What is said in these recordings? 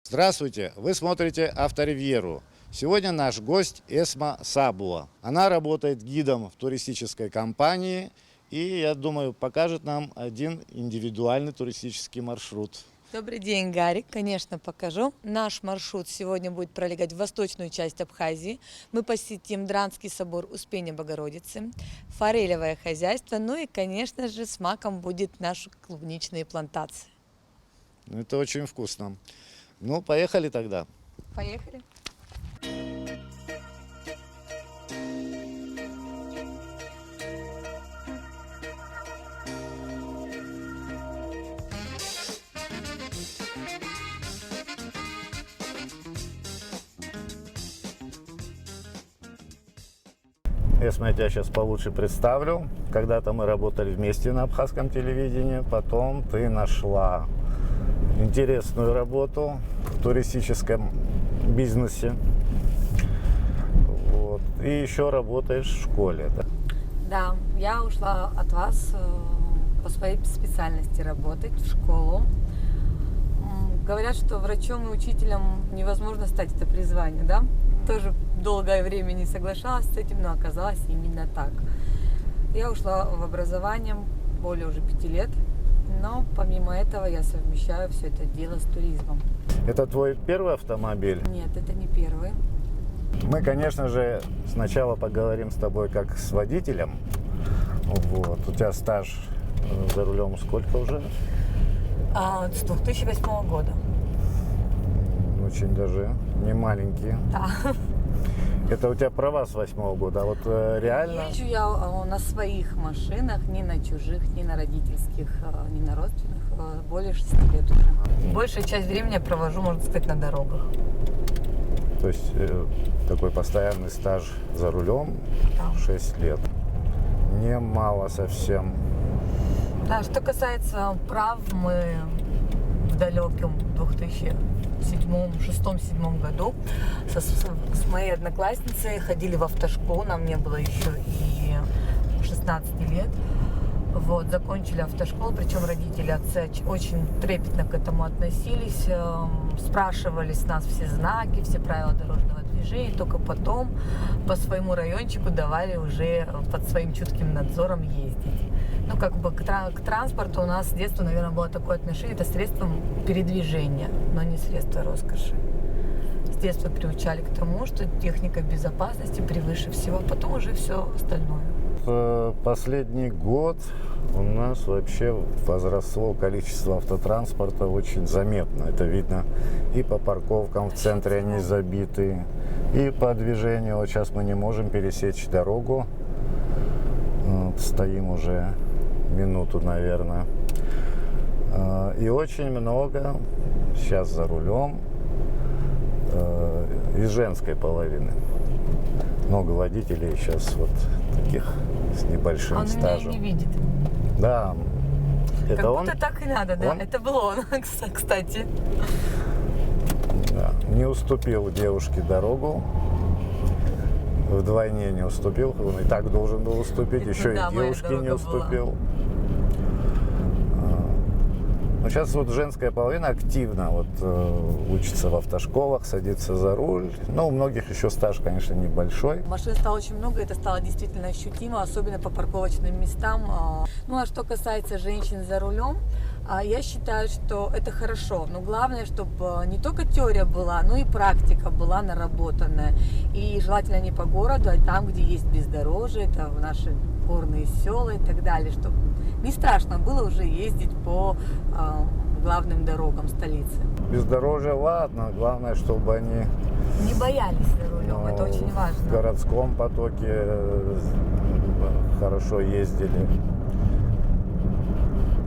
Здравствуйте! Вы смотрите Авторивьеру. Сегодня наш гость Эсма Сабуа. Она работает гидом в туристической компании и, я думаю, покажет нам один индивидуальный туристический маршрут. Добрый день, Гарик. Конечно, покажу. Наш маршрут сегодня будет пролегать в восточную часть Абхазии. Мы посетим Дранский собор Успения Богородицы, форелевое хозяйство, ну и, конечно же, с маком будет наши клубничные плантации. Это очень вкусно. Ну, поехали тогда. Поехали. Эсма, я тебя сейчас получше представлю. Когда-то мы работали вместе на абхазском телевидении, потом ты нашла интересную работу в туристическом бизнесе. Вот. И еще работаешь в школе. Да? Да, я ушла от вас по своей специальности работать в школу. Говорят, что врачом и учителем невозможно стать, это призвание, да? Тоже долгое время не соглашалась с этим, но оказалось именно так. Я ушла в образование более уже 5 лет, но помимо этого я совмещаю все это дело с туризмом. Это твой первый автомобиль? Нет, это не первый. Мы, конечно же, сначала поговорим с тобой как с водителем. Вот. У тебя стаж за рулем сколько уже? С 2008 года. Очень даже не маленькие. Да. Это у тебя права с 8 года, а вот реально? Езжу я на своих машинах, ни на чужих, ни на родительских, ни на родственных, более 6 лет уже. Большая часть времени я провожу, можно сказать, на дорогах. То есть такой постоянный стаж за рулем, Да. 6 лет. Немало совсем. Да, что касается прав, мы в далеком 2006-2007 году с моей одноклассницей ходили в автошколу, нам не было еще и 16 лет. Вот, закончили автошколу, причем родители, отцы очень трепетно к этому относились, спрашивали с нас все знаки, все правила дорожного движения, только потом по своему райончику давали уже под своим чутким надзором ездить. Ну, как бы к транспорту у нас с детства, наверное, было такое отношение, это средство передвижения, но не средство роскоши. С детства приучали к тому, что техника безопасности превыше всего, потом уже все остальное. Последний год у нас вообще возросло количество автотранспорта очень заметно. Это видно и по парковкам в центре они забиты, и по движению. Вот сейчас мы не можем пересечь дорогу. Вот, стоим уже минуту, наверное. И очень много сейчас за рулем из женской половины. Много водителей сейчас вот таких с небольшим стажем. Он меня не видит. Да. Это как он? будто так и надо, да. Он? Это был он, кстати. Да. Не уступил девушке дорогу. Вдвойне не уступил. Он и так должен был уступить. Это, еще да, и девушке не уступил. Была. Но сейчас вот женская половина активно вот, учится в автошколах, садится за руль. Но у многих еще стаж, конечно, небольшой. Машин стало очень много, это стало действительно ощутимо, особенно по парковочным местам. Ну а что касается женщин за рулем, я считаю, что это хорошо. Но главное, чтобы не только теория была, но и практика была наработанная. И желательно не по городу, а там, где есть бездорожье, это в наши горные села и так далее, чтобы не страшно было уже ездить по главным дорогам столицы. Бездорожье, ладно, главное, чтобы они не боялись за рулем, это очень важно. В городском потоке хорошо ездили.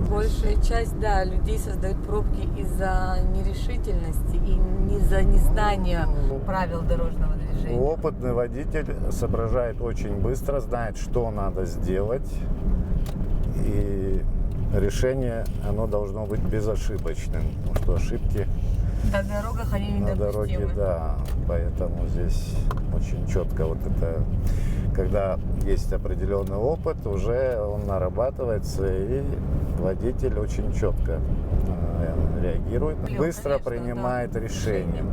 Большая часть, да, людей создают пробки из-за нерешительности и из-за незнания правил дорожного движения. Опытный водитель соображает очень быстро, знает, что надо сделать. И решение, оно должно быть безошибочным, потому что ошибки на дорогах они недопустимы. На дороге, да, поэтому здесь очень четко вот это, когда есть определенный опыт, уже он нарабатывается, и водитель очень четко реагирует, быстро конечно, принимает да, решения.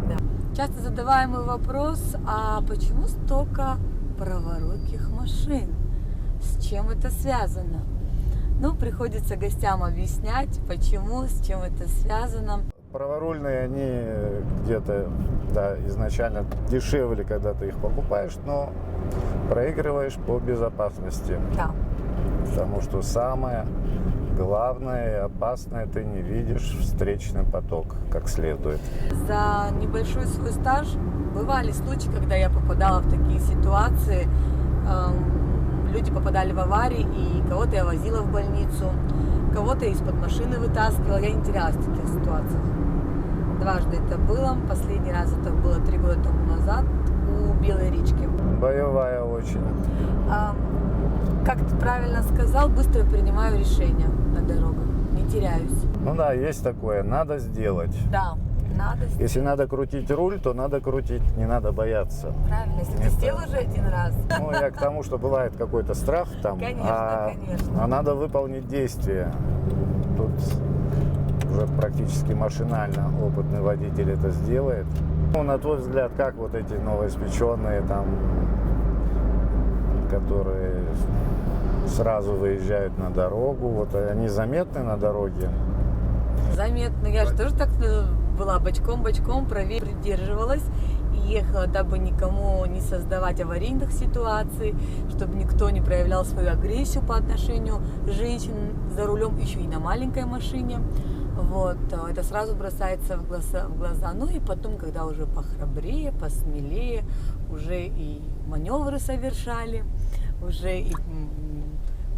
Да. Часто задаваемый вопрос, а почему столько праворуких машин? С чем это связано? Ну, приходится гостям объяснять, почему, с чем это связано. Праворульные, они где-то, да, изначально дешевле, когда ты их покупаешь, но проигрываешь по безопасности. Да. Потому что самое главное и опасное, ты не видишь встречный поток как следует. За небольшой свой стаж бывали случаи, когда я попадала в такие ситуации. Люди попадали в аварии, и кого-то я возила в больницу, кого-то из-под машины вытаскивала. Я не терялась в таких ситуациях. Дважды это было. Последний раз это было 3 года тому назад у Белой речки. Боевая очень. Как ты правильно сказал, быстро принимаю решения на дорогах, не теряюсь. Ну да, есть такое, надо сделать. Да, надо сделать. Если надо крутить руль, то надо крутить, не надо бояться. Правильно, если ты сел уже один раз. Ну, я к тому, что бывает какой-то страх там, Конечно, конечно. а надо выполнить действие. Тут уже практически машинально опытный водитель это сделает. Ну, на твой взгляд, как вот эти новоиспеченные там, которые сразу выезжают на дорогу, вот они заметны на дороге? Заметно. Я же тоже так была бочком-бочком, правее придерживалась и ехала, дабы никому не создавать аварийных ситуаций, чтобы никто не проявлял свою агрессию по отношению к женщинам за рулем, еще и на маленькой машине. Вот, это сразу бросается в глаза. Ну и потом, когда уже похрабрее, посмелее, уже и маневры совершали, уже и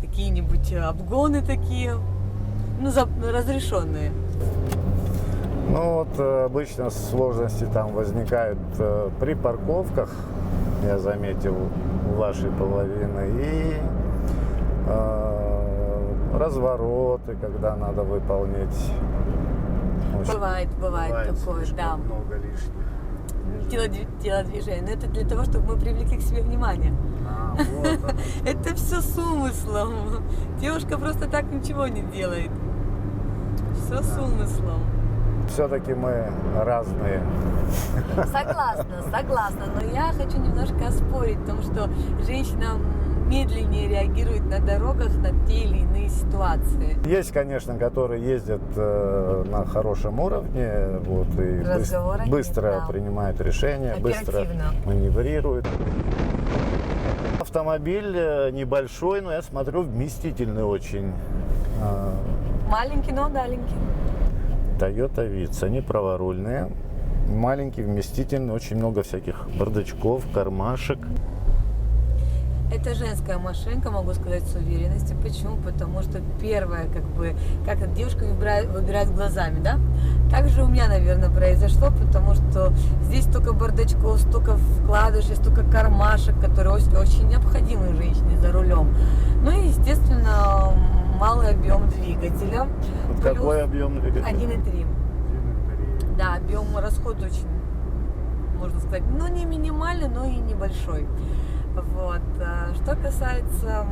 какие-нибудь обгоны такие, ну, разрешенные. Ну вот обычно сложности там возникают при парковках, я заметил, у вашей половины, и развороты, когда надо выполнить. Бывает такое, да. Много лишних. Телодвижение. Но это для того, чтобы мы привлекли к себе внимание. Вот оно. Это все с умыслом. Девушка просто так ничего не делает. Все с умыслом. Все-таки мы разные. Согласна. Но я хочу немножко оспорить в том, что женщина медленнее реагирует на дорогах на те или иные ситуации. Есть, конечно, которые ездят на хорошем уровне, вот, и быстро да. принимают решения, быстро Оперативно. маневрируют. Автомобиль небольшой, но я смотрю, вместительный очень. Маленький, но удаленький. Toyota Vitz, они праворульные, маленький, вместительный, очень много всяких бардачков, кармашек. Это женская машинка, могу сказать с уверенностью. Почему? Потому что первое, как девушка выбирает глазами, да? Так же у меня, наверное, произошло, потому что здесь столько бардачков, столько вкладышей, столько кармашек, которые очень необходимы женщине за рулем. Ну и, естественно, малый объем двигателя. Какой объем двигателя? 1,3. Да, объем расхода очень, можно сказать, ну не минимальный, но и небольшой. Вот. Что касается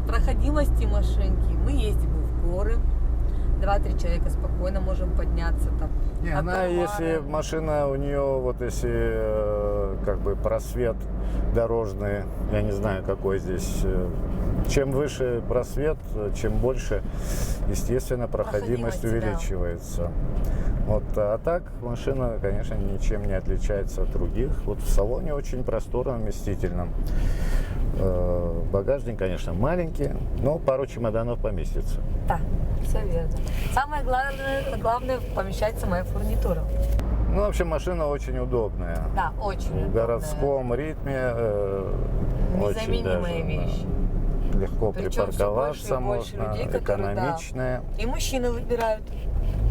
проходимости машинки, мы ездим в горы, 2-3 человека спокойно можем подняться там. Не, она, если машина у нее, вот если как бы просвет дорожный, я не знаю какой здесь, чем выше просвет, чем больше, естественно, проходимость увеличивается. Вот, а так машина, конечно, ничем не отличается от других. Вот в салоне очень просторно, вместительно. Багажник, конечно, маленький, но пару чемоданов поместится. Да, все верно. Самое главное помещать самая фурнитура. Ну, в общем, машина очень удобная. Да, очень удобная. В городском ритме незаменимая вещь. Легко Причем припарковаться больше можно, людей, которые, экономичная. Да. И мужчины выбирают,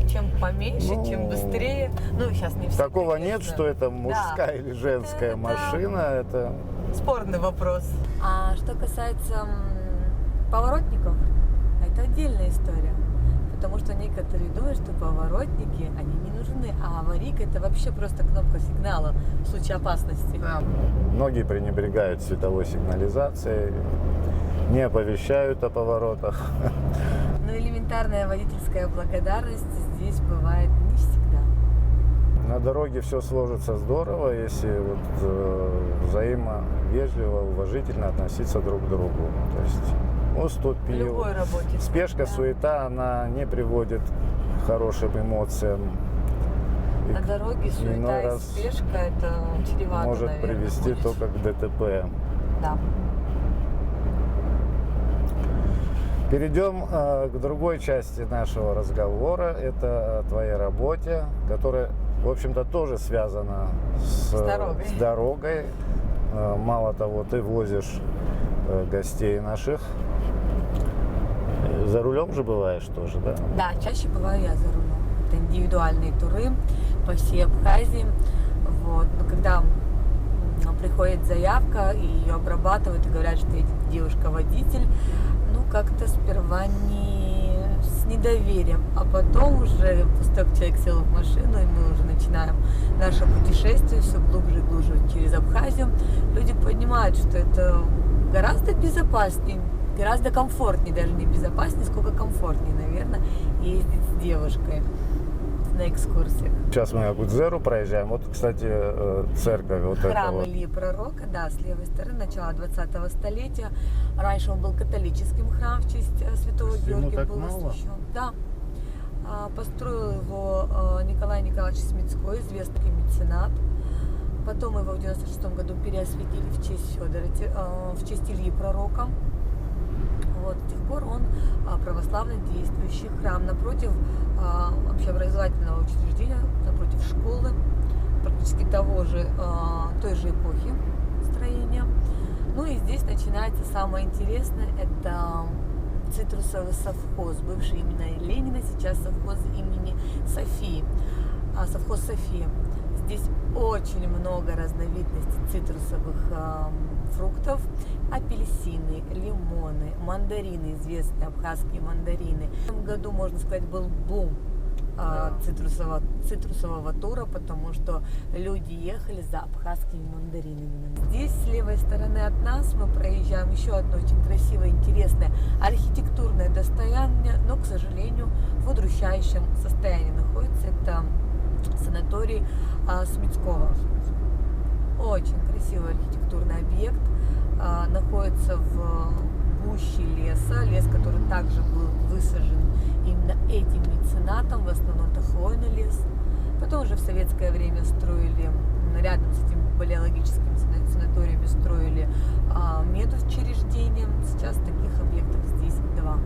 чем поменьше, чем быстрее. Ну, сейчас не все. Такого конечно. нет, что это мужская или женская машина. Это спорный вопрос. А что касается поворотников, это отдельная история. Потому что некоторые думают, что поворотники, они не нужны. А аварийка — это вообще просто кнопка сигнала в случае опасности. Да. Многие пренебрегают световой сигнализацией, не оповещают о поворотах. Ну Но элементарная водительская благодарность здесь бывает не всегда. На дороге все сложится здорово, если вот взаимовежливо, уважительно относиться друг к другу. То есть В уступил. любой работе. Спешка, Да. суета, она не приводит к хорошим эмоциям. И На дороге суета иной и раз спешка, это чревато, может наверное, привести будет. только к ДТП. Да. Перейдем к другой части нашего разговора. Это о твоей работе, которая, в общем-то, тоже связана с дорогой. с дорогой. Мало того, ты возишь гостей наших. За рулем же бываешь тоже, да? Да, чаще бываю я за рулем. Это индивидуальные туры по всей Абхазии. Вот. Но когда приходит заявка, и ее обрабатывают и говорят, что едет девушка-водитель, ну как-то сперва с недоверием, а потом уже, после того, как человек сел в машину, и мы уже начинаем наше путешествие все глубже и глубже через Абхазию, люди понимают, что это гораздо безопаснее, гораздо комфортнее, даже не безопаснее, сколько комфортнее, наверное, ездить с девушкой на экскурсиях. Сейчас мы Гудзеру проезжаем. Вот, кстати, церковь. Вот Храм это Ильи Пророка, да, с левой стороны, начала 20-го столетия. Раньше он был католическим храмом в честь святого Ему Георгия, так был мало? освящен. Да. Построил его Николай Николаевич Смитской, известный меценат. Потом его в 96 году переосветили в честь в честь Ильи Пророка. Вот, с тех пор он православно действующий храм напротив общеобразовательного учреждения, напротив школы, практически той же эпохи строения. Ну и здесь начинается самое интересное, это цитрусовый совхоз, бывший именно Ленина, сейчас совхоз имени Софии, совхоз София. Здесь очень много разновидностей цитрусовых фруктов: апельсины, лимоны, мандарины, известные абхазские мандарины. В этом году, можно сказать, был бум цитрусового тура, потому что люди ехали за абхазскими мандаринами. Здесь, с левой стороны от нас, мы проезжаем еще одно очень красивое, интересное архитектурное достояние, но, к сожалению, в удручающем состоянии находится. Это санаторий Смитского. Очень красивый архитектурный объект. Находится в гуще леса. Лес, который также был высажен именно этим меценатом. В основном это хвойный лес. Потом уже в советское время строили, рядом с этим балеологическими санаториями строили медучреждения. Сейчас таких объектов здесь 2.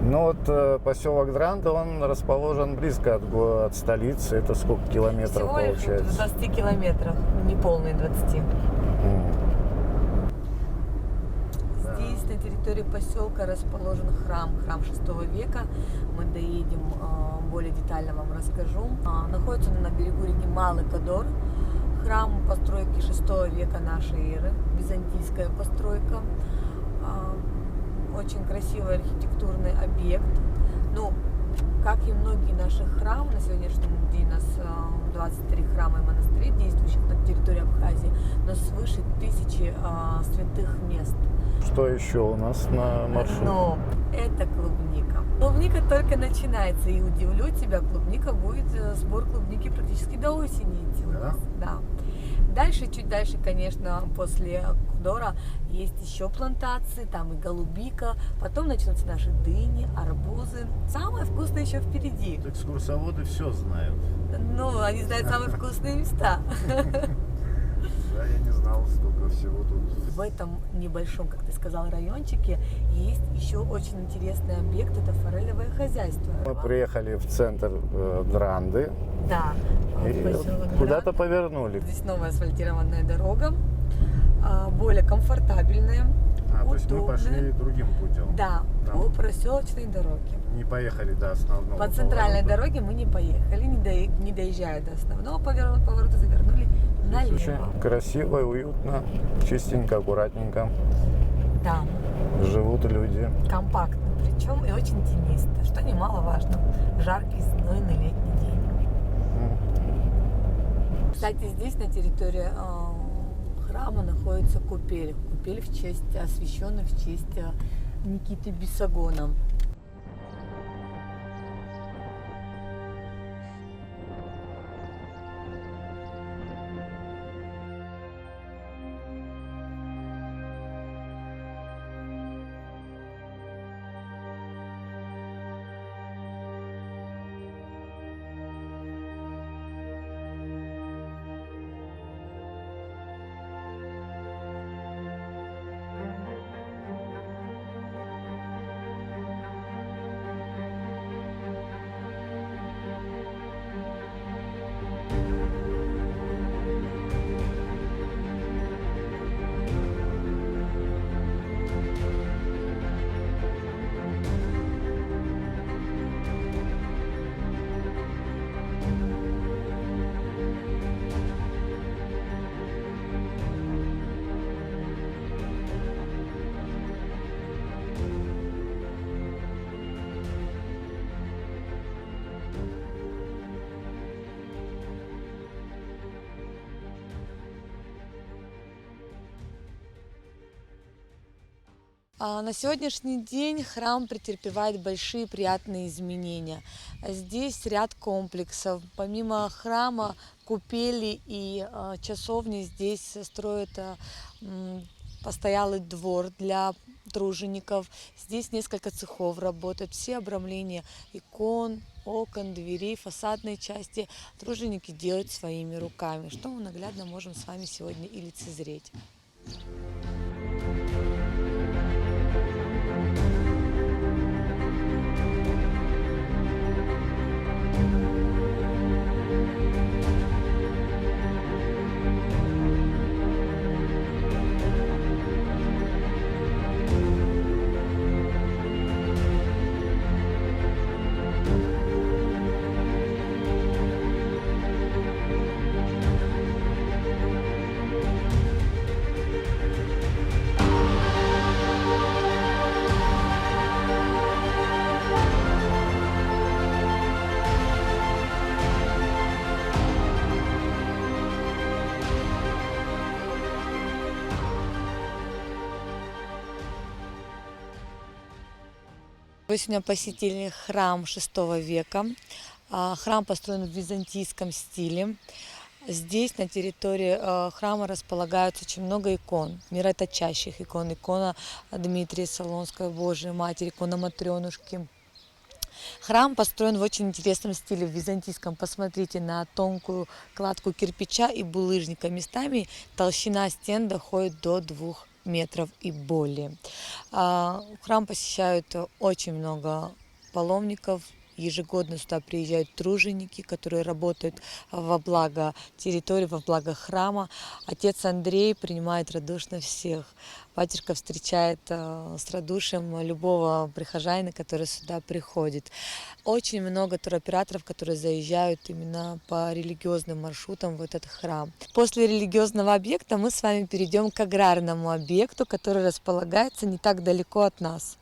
Ну вот поселок Дранды, он расположен близко от столицы. Это сколько километров Всего лишь получается? в 20 километрах, не полные 20. Здесь на территории поселка расположен храм 6 века. Мы доедем, более детально вам расскажу. Находится он на берегу реки Малый Кодор. Храм постройки 6 века нашей эры, византийская постройка. Очень красивый архитектурный объект. Ну, как и многие наши храмы, на сегодняшний день у нас 23 храма и монастырей, действующих на территории Абхазии, но свыше 1000 святых мест. Что еще у нас на маршруте? Но это клубника. Клубника только начинается, и удивлю тебя, клубника будет, сбор клубники практически до осени идти у нас. Да. Дальше, чуть дальше, конечно, после Кудора есть еще плантации, там и голубика, потом начнутся наши дыни, арбузы. Самое вкусное еще впереди. Экскурсоводы все знают. Ну, они знают самые вкусные места. Да, я не знал, столько всего тут. В этом небольшом, как ты сказал, райончике есть еще очень интересный объект, это форелевое хозяйство. Мы приехали в центр Дранды Да, и поселок куда-то Град. повернули. Здесь новая асфальтированная дорога, более комфортабельная, То есть мы удобная. пошли другим путем. Да, Там по проселочной дороге. не поехали до основного По центральной поворота. дороге мы не поехали, не доезжая до основного поворота, завернули Здесь налево. очень красиво и уютно, чистенько, аккуратненько. Да, Живут люди. компактно, причем и очень тенисто, что немаловажно в жаркий, знойный летний день. Кстати, здесь на территории храма находится купель. Купель освященная в честь Никиты Бесогона. На сегодняшний день храм претерпевает большие приятные изменения. Здесь ряд комплексов. Помимо храма, купели и часовни здесь строят постоялый двор для тружеников. Здесь несколько цехов работают. Все обрамления икон, окон, дверей, фасадной части труженики делают своими руками, что мы наглядно можем с вами сегодня и лицезреть. Вы сегодня посетили храм VI века. Храм построен в византийском стиле. Здесь на территории храма располагаются очень много икон, мироточащих икон. Икона Дмитрия Солонского, Божией Матери, икона Матрёнушки. Храм построен в очень интересном стиле, в византийском. Посмотрите на тонкую кладку кирпича и булыжника. Местами толщина стен доходит до 2 метров и более. Храм посещают очень много паломников. Ежегодно сюда приезжают труженики, которые работают во благо территории, во благо храма. Отец Андрей принимает радушно всех. Батюшка встречает с радушием любого прихожанина, который сюда приходит. Очень много туроператоров, которые заезжают именно по религиозным маршрутам в этот храм. После религиозного объекта мы с вами перейдем к аграрному объекту, который располагается не так далеко от нас.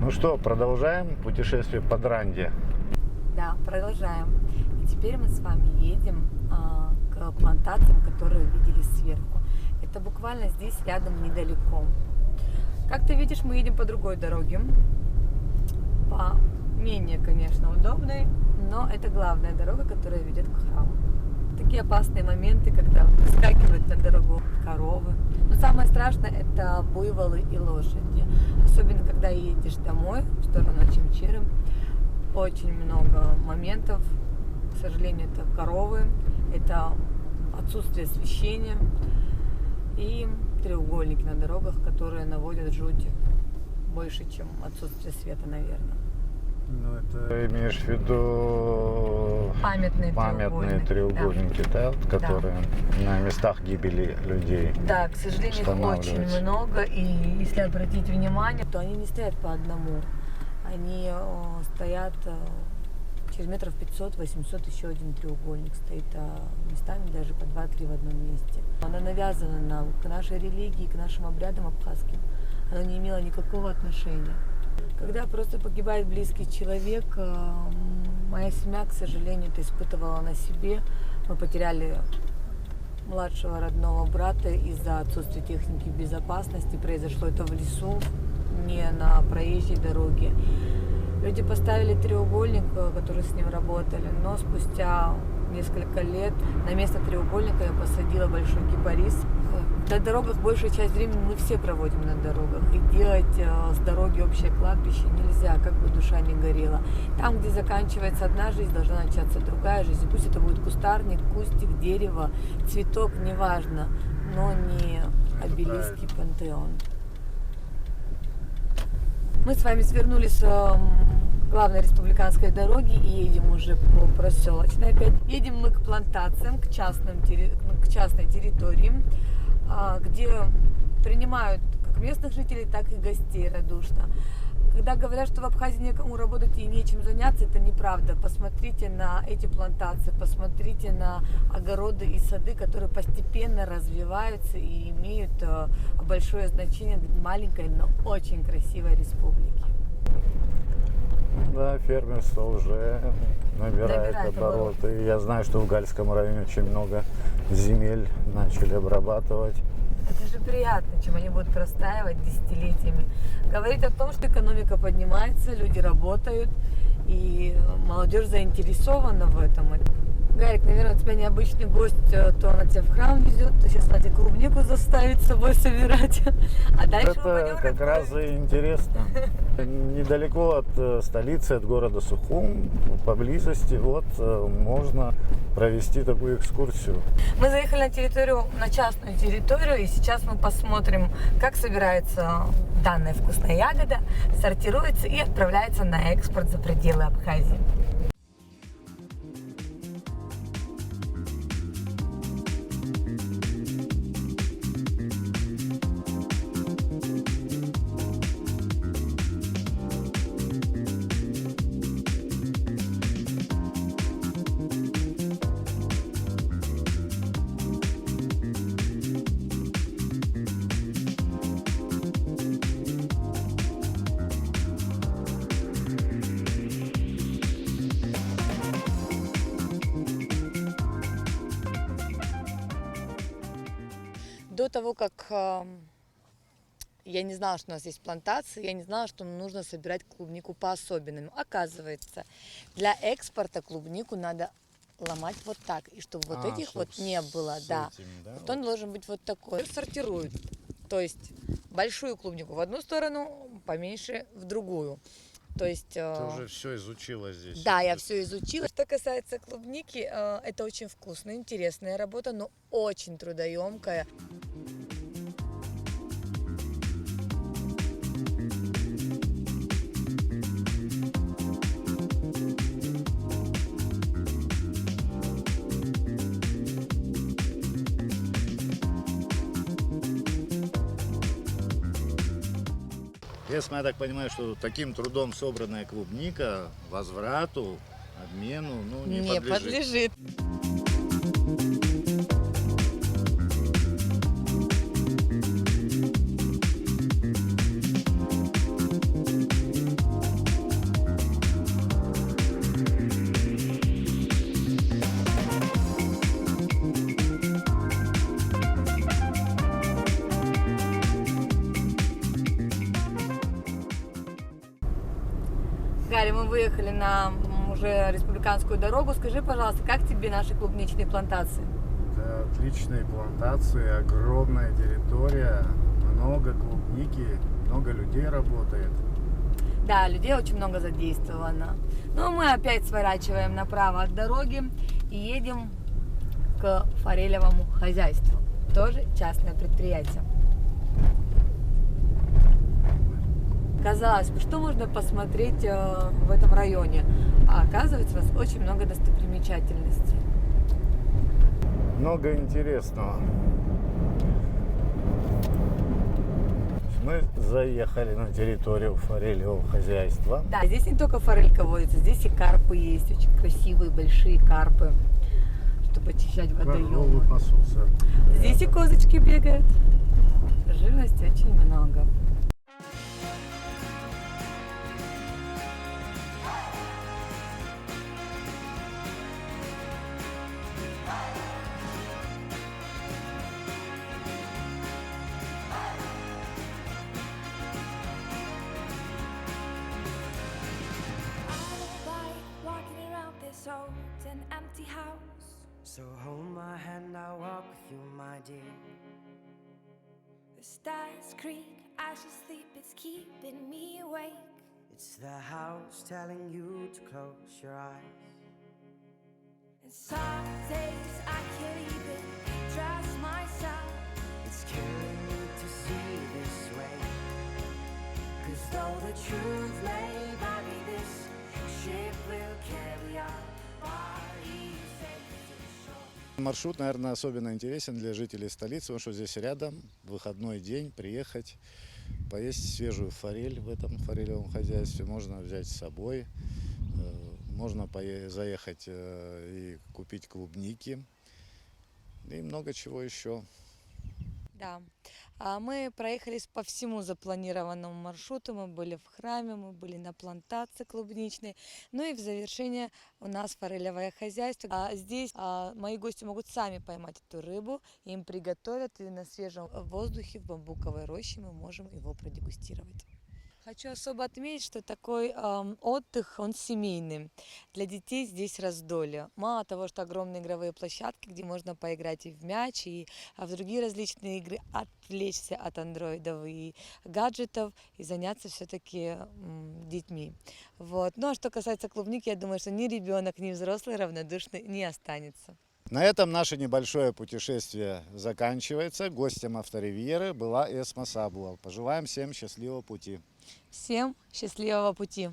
Ну что, продолжаем путешествие по Дранде? Да, продолжаем. И теперь мы с вами едем к плантациям, которые видели сверху. Это буквально здесь рядом, недалеко. Как ты видишь, мы едем по другой дороге. По менее, конечно, удобной, но это главная дорога, которая ведет к храму. Такие опасные моменты, когда выскакивают на дорогу коровы. Но самое страшное — это буйволы и лошади. Особенно, когда едешь домой, в сторону Очимчиры. Очень много моментов. К сожалению, это коровы, это отсутствие освещения и треугольники на дорогах, которые наводят жуть больше, чем отсутствие света, наверное. Ну, это ты имеешь в виду памятные треугольники, да, которые на местах гибели людей. Да, к сожалению, их очень много, и если обратить внимание, то они не стоят по одному. Они стоят через метров 500-800, еще один треугольник стоит, а местами даже по 2-3 в одном месте. Она навязана нам, к нашей религии, к нашим обрядам абхазским. Она не имела никакого отношения. Когда просто погибает близкий человек, моя семья, к сожалению, это испытывала на себе. Мы потеряли младшего родного брата из-за отсутствия техники безопасности. Произошло это в лесу, не на проезжей дороге. Люди поставили треугольник, который с ним работали, но спустя несколько лет на место треугольника я посадила большой кипарис. На дорогах большую часть времени мы все проводим на дорогах. И делать с дороги общее кладбище нельзя, как бы душа не горела. Там, где заканчивается одна жизнь, должна начаться другая жизнь. Пусть это будет кустарник, кустик, дерево, цветок, неважно, но не обелиск и пантеон. Мы с вами свернули с главной республиканской дороги и едем уже по проселочной. Опять едем мы к плантациям, к частной территории, где принимают как местных жителей, так и гостей радушно. Когда говорят, что в Абхазии некому работать и нечем заняться, это неправда. Посмотрите на эти плантации, посмотрите на огороды и сады, которые постепенно развиваются и имеют большое значение для маленькой, но очень красивой республики. Да, фермерство уже набирает обороты. Я знаю, что в Гальском районе очень много земель начали обрабатывать. Это же приятно, чем они будут простаивать десятилетиями. Говорит о том, что экономика поднимается, люди работают, и молодежь заинтересована в этом. Гарик, наверное, у тебя необычный гость, то она тебя в храм везет, то сейчас Надя клубнику заставит с собой собирать. А дальше мы пойдем Это как раз и интересно. Недалеко от столицы, от города Сухум, поблизости, вот можно провести такую экскурсию. Мы заехали на территорию, на частную территорию, и сейчас мы посмотрим, как собирается данная вкусная ягода, сортируется и отправляется на экспорт за пределы Абхазии. До того, как я не знала, что у нас есть плантации, я не знала, что нужно собирать клубнику по-особенному. Оказывается, для экспорта клубнику надо ломать вот так, и чтобы вот этих вот не было, да. Вот он должен быть вот такой. Сортируют, то есть большую клубнику в одну сторону, поменьше в другую. То есть, Ты уже все изучила здесь. Да, я все изучила. Что касается клубники, это очень вкусная, интересная работа, но очень трудоемкая. Если я так понимаю, что таким трудом собранная клубника возврату, обмену, не подлежит. Гарри, мы выехали на уже республиканскую дорогу. Скажи, пожалуйста, как тебе наши клубничные плантации? Это отличные плантации, огромная территория, много клубники, много людей работает. Да, людей очень много задействовано. Но мы опять сворачиваем направо от дороги и едем к форелевому хозяйству. Тоже частное предприятие. Казалось бы, что можно посмотреть в этом районе? А оказывается, у нас очень много достопримечательностей. Много интересного. Мы заехали на территорию форелевого хозяйства. Да, здесь не только форелька водится, здесь и карпы есть, очень красивые большие карпы, чтобы очищать водоемы. Коровы пасутся. Здесь и козочки бегают. Живности очень много. An empty house. So hold my hand, I'll walk with you, my dear. The stars creak as you sleep, it's keeping me awake. It's the house telling you to close your eyes. And some days I can't even trust myself. It's killing me to see this way. 'Cause though the truth may vary, this ship will carry our bodies safe to shore. Маршрут, наверное, особенно интересен для жителей столицы, потому что здесь рядом, выходной день, приехать, поесть свежую форель в этом форелевом хозяйстве, можно взять с собой, можно заехать и купить клубники и много чего еще. Да. Мы проехались по всему запланированному маршруту. Мы были в храме, мы были на плантации клубничной. Ну и в завершение у нас форелевое хозяйство. Здесь мои гости могут сами поймать эту рыбу, им приготовят, и на свежем воздухе в бамбуковой роще мы можем его продегустировать. Хочу особо отметить, что такой отдых, он семейный. Для детей здесь раздолье. Мало того, что огромные игровые площадки, где можно поиграть и в мяч, и в другие различные игры, отвлечься от андроидов и гаджетов и заняться все-таки детьми. Вот. Ну а что касается клубники, я думаю, что ни ребенок, ни взрослый равнодушный не останется. На этом наше небольшое путешествие заканчивается. Гостем Авторивьеры была Эсма Сабуал. Пожелаем всем счастливого пути. Всем счастливого пути!